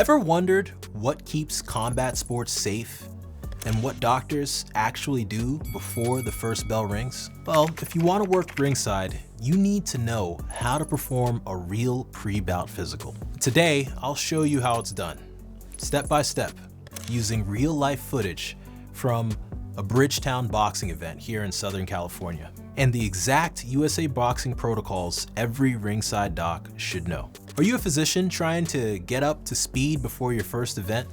Ever wondered what keeps combat sports safe and what doctors actually do before the first bell rings? Well, if you want to work ringside, you need to know how to perform a real pre-bout physical. Today, I'll show you how it's done, step by step, using real-life footage from a Bridgetown boxing event here in Southern California, and the exact USA boxing protocols every ringside doc should know. Are you a physician trying to get up to speed before your first event?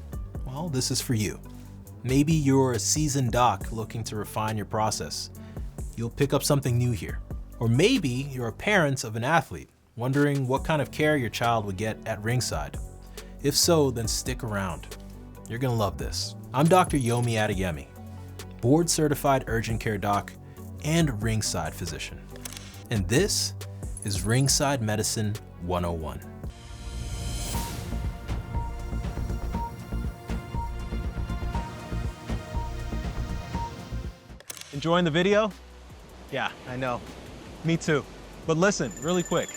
Well, this is for you. Maybe you're a seasoned doc looking to refine your process. You'll pick up something new here. Or maybe you're a parent of an athlete, wondering what kind of care your child would get at ringside. If so, then stick around. You're gonna love this. I'm Dr. Yomi Adeyemi, board certified urgent care doc and ringside physician. And this is Ringside Medicine 101. Enjoying the video? Yeah, I know. Me too. But listen, really quick.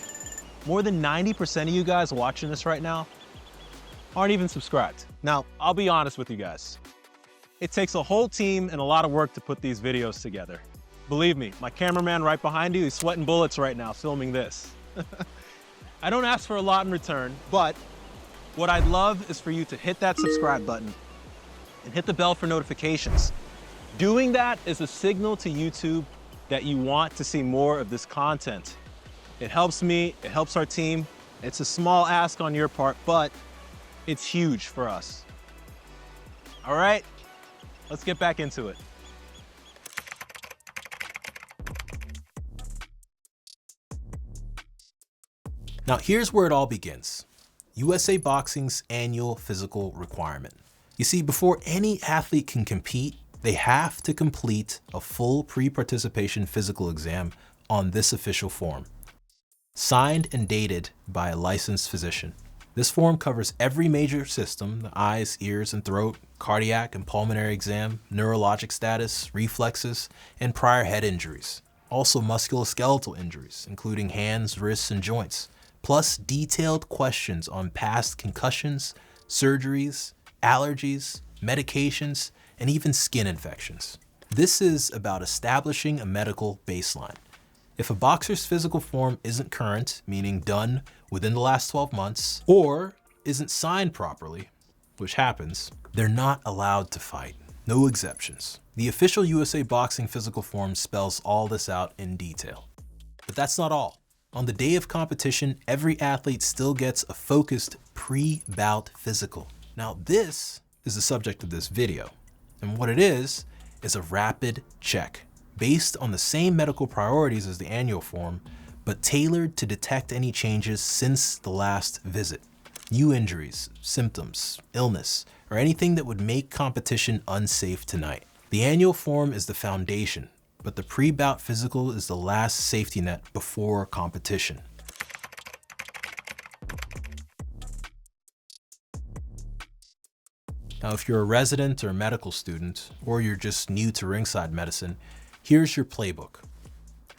More than 90% of you guys watching this right now aren't even subscribed. Now, I'll be honest with you guys. It takes a whole team and a lot of work to put these videos together. Believe me, my cameraman right behind you is sweating bullets right now filming this. I don't ask for a lot in return, but what I'd love is for you to hit that subscribe button and hit the bell for notifications. Doing that is a signal to YouTube that you want to see more of this content. It helps me, it helps our team. It's a small ask on your part, but it's huge for us. All right, let's get back into it. Now here's where it all begins. USA Boxing's annual physical requirement. You see, before any athlete can compete, they have to complete a full pre-participation physical exam on this official form, signed and dated by a licensed physician. This form covers every major system: the eyes, ears, and throat, cardiac and pulmonary exam, neurologic status, reflexes, and prior head injuries. Also musculoskeletal injuries, including hands, wrists, and joints, plus detailed questions on past concussions, surgeries, allergies, medications, and even skin infections. This is about establishing a medical baseline. If a boxer's physical form isn't current, meaning done within the last 12 months, or isn't signed properly, which happens, they're not allowed to fight. No exceptions. The official USA Boxing physical form spells all this out in detail. But that's not all. On the day of competition, every athlete still gets a focused pre-bout physical. Now this is the subject of this video. And what it is a rapid check based on the same medical priorities as the annual form, but tailored to detect any changes since the last visit. New injuries, symptoms, illness, or anything that would make competition unsafe tonight. The annual form is the foundation, but the pre-bout physical is the last safety net before competition. Now, if you're a resident or a medical student, or you're just new to ringside medicine, here's your playbook.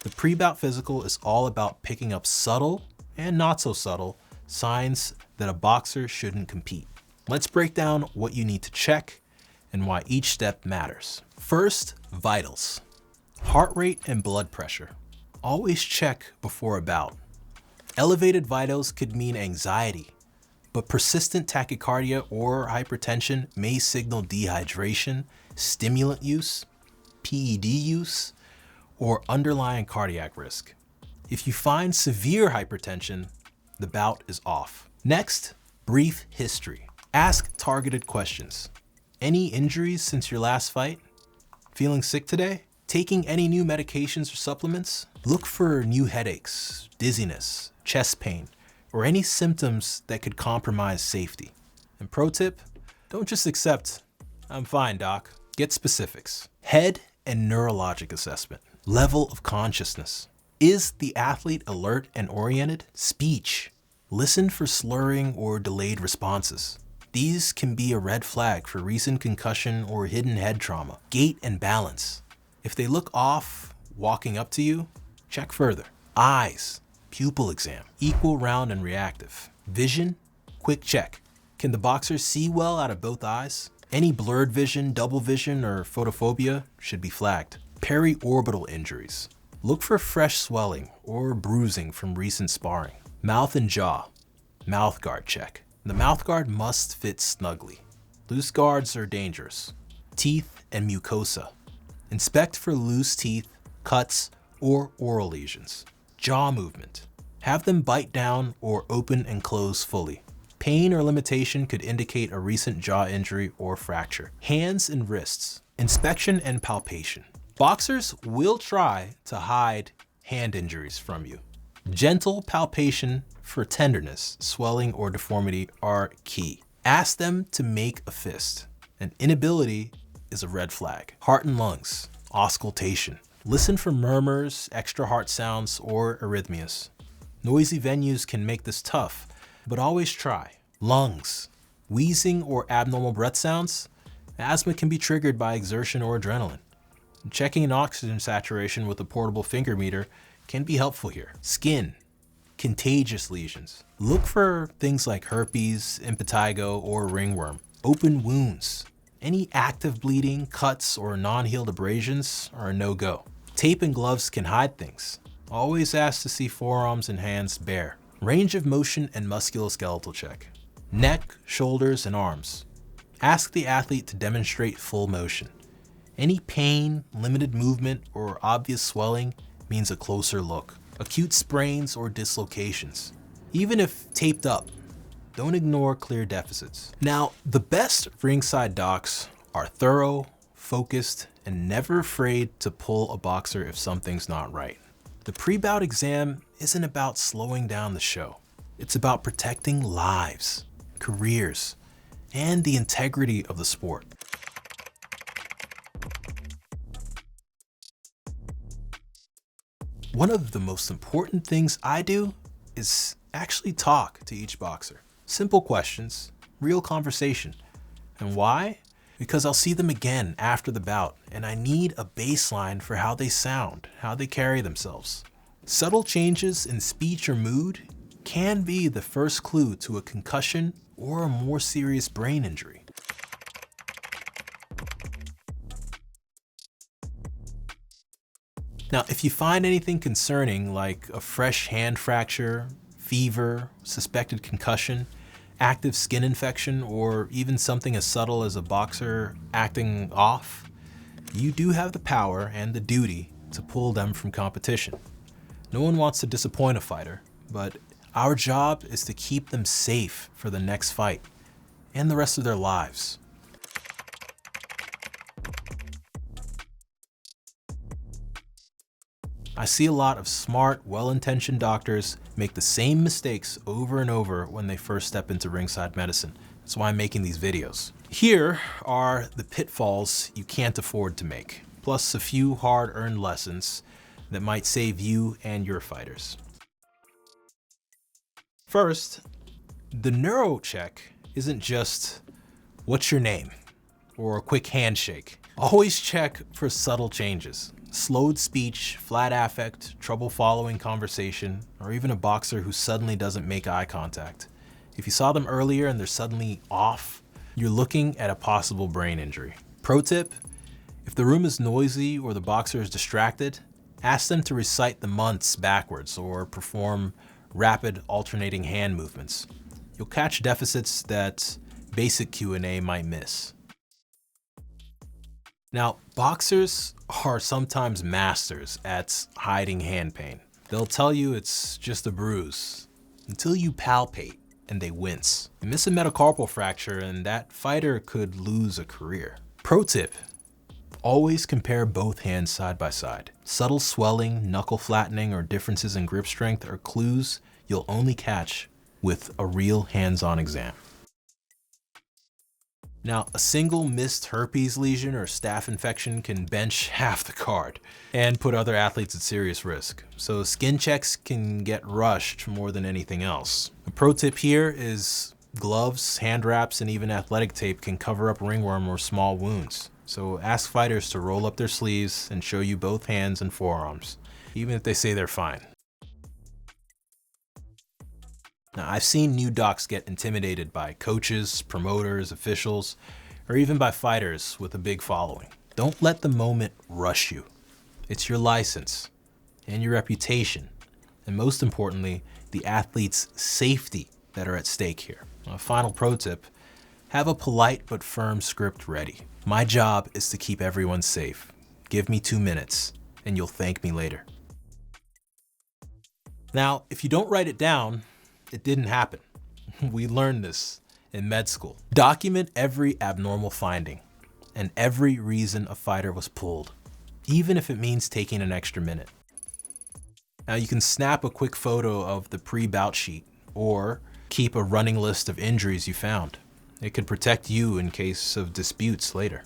The pre-bout physical is all about picking up subtle and not so subtle signs that a boxer shouldn't compete. Let's break down what you need to check and why each step matters. First, vitals. Heart rate and blood pressure. Always check before a bout. Elevated vitals could mean anxiety, but persistent tachycardia or hypertension may signal dehydration, stimulant use, PED use, or underlying cardiac risk. If you find severe hypertension, the bout is off. Next, brief history. Ask targeted questions. Any injuries since your last fight? Feeling sick today? Taking any new medications or supplements? Look for new headaches, dizziness, chest pain, or any symptoms that could compromise safety. And pro tip, don't just accept, "I'm fine, doc." Get specifics. Head and neurologic assessment. Level of consciousness. Is the athlete alert and oriented? Speech. Listen for slurring or delayed responses. These can be a red flag for recent concussion or hidden head trauma. Gait and balance. If they look off walking up to you, check further. Eyes. Pupil exam. Equal, round, and reactive. Vision. Quick check. Can the boxer see well out of both eyes? Any blurred vision, double vision, or photophobia should be flagged. Periorbital injuries. Look for fresh swelling or bruising from recent sparring. Mouth and jaw. Mouth guard check. The mouth guard must fit snugly. Loose guards are dangerous. Teeth and mucosa. Inspect for loose teeth, cuts, or oral lesions. Jaw movement. Have them bite down or open and close fully. Pain or limitation could indicate a recent jaw injury or fracture. Hands and wrists. Inspection and palpation. Boxers will try to hide hand injuries from you. Gentle palpation for tenderness, swelling, or deformity are key. Ask them to make a fist. An inability is a red flag. Heart and lungs. Auscultation. Listen for murmurs, extra heart sounds, or arrhythmias. Noisy venues can make this tough, but always try. Lungs. Wheezing or abnormal breath sounds. Asthma can be triggered by exertion or adrenaline. Checking an oxygen saturation with a portable finger meter can be helpful here. Skin. Contagious lesions. Look for things like herpes, impetigo, or ringworm. Open wounds. Any active bleeding, cuts, or non-healed abrasions are a no-go. Tape and gloves can hide things. Always ask to see forearms and hands bare. Range of motion and musculoskeletal check. Neck, shoulders, and arms. Ask the athlete to demonstrate full motion. Any pain, limited movement, or obvious swelling means a closer look. Acute sprains or dislocations. Even if taped up, don't ignore clear deficits. Now, the best ringside docs are thorough, focused, and never afraid to pull a boxer if something's not right. The pre-bout exam isn't about slowing down the show. It's about protecting lives, careers, and the integrity of the sport. One of the most important things I do is actually talk to each boxer. Simple questions, real conversation. And why? Because I'll see them again after the bout, and I need a baseline for how they sound, how they carry themselves. Subtle changes in speech or mood can be the first clue to a concussion or a more serious brain injury. Now, if you find anything concerning, like a fresh hand fracture, fever, suspected concussion, active skin infection, or even something as subtle as a boxer acting off, you do have the power and the duty to pull them from competition. No one wants to disappoint a fighter, but our job is to keep them safe for the next fight and the rest of their lives. I see a lot of smart, well-intentioned doctors make the same mistakes over and over when they first step into ringside medicine. That's why I'm making these videos. Here are the pitfalls you can't afford to make, plus a few hard-earned lessons that might save you and your fighters. First, the neuro check isn't just, what's your name? Or a quick handshake. Always check for subtle changes. Slowed speech, flat affect, trouble following conversation, or even a boxer who suddenly doesn't make eye contact. If you saw them earlier and they're suddenly off, you're looking at a possible brain injury. Pro tip, if the room is noisy or the boxer is distracted, ask them to recite the months backwards or perform rapid alternating hand movements. You'll catch deficits that basic Q&A might miss. Now, boxers are sometimes masters at hiding hand pain. They'll tell you it's just a bruise until you palpate and they wince. You miss a metacarpal fracture and that fighter could lose a career. Pro tip, always compare both hands side by side. Subtle swelling, knuckle flattening, or differences in grip strength are clues you'll only catch with a real hands-on exam. Now, a single missed herpes lesion or staph infection can bench half the card and put other athletes at serious risk. So skin checks can get rushed more than anything else. A pro tip here is gloves, hand wraps, and even athletic tape can cover up ringworm or small wounds. So ask fighters to roll up their sleeves and show you both hands and forearms, even if they say they're fine. Now, I've seen new docs get intimidated by coaches, promoters, officials, or even by fighters with a big following. Don't let the moment rush you. It's your license and your reputation, and most importantly, the athlete's safety that are at stake here. A final pro tip, have a polite but firm script ready. My job is to keep everyone safe. Give me 2 minutes, and you'll thank me later. Now, if you don't write it down, it didn't happen. We learned this in med school. Document every abnormal finding and every reason a fighter was pulled, even if it means taking an extra minute. Now, you can snap a quick photo of the pre-bout sheet or keep a running list of injuries you found. It could protect you in case of disputes later.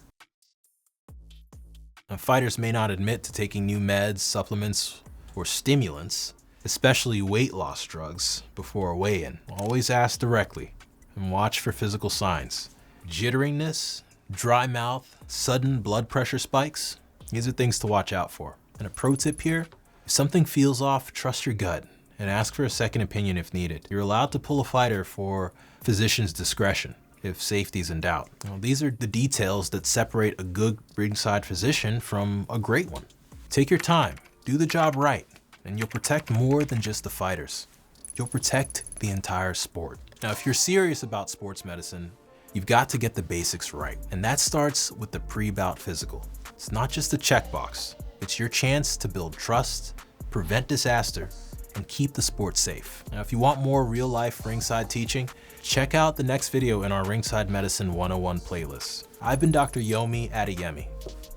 Now, fighters may not admit to taking new meds, supplements, or stimulants, especially weight loss drugs, before a weigh-in. Always ask directly and watch for physical signs. Jitteriness, dry mouth, sudden blood pressure spikes, these are things to watch out for. And a pro tip here, if something feels off, trust your gut and ask for a second opinion if needed. You're allowed to pull a fighter for physician's discretion if safety's in doubt. Now, these are the details that separate a good ringside physician from a great one. Take your time, do the job right, and you'll protect more than just the fighters. You'll protect the entire sport. Now, if you're serious about sports medicine, you've got to get the basics right. And that starts with the pre-bout physical. It's not just a checkbox. It's your chance to build trust, prevent disaster, and keep the sport safe. Now, if you want more real-life ringside teaching, check out the next video in our Ringside Medicine 101 playlist. I've been Dr. Yomi Adeyemi,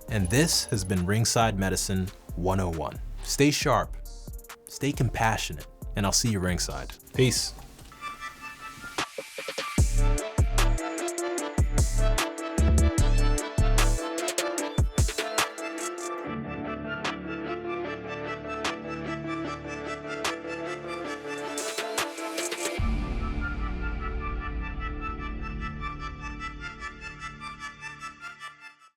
and this has been Ringside Medicine 101. Stay sharp, stay compassionate, and I'll see you ringside. Peace.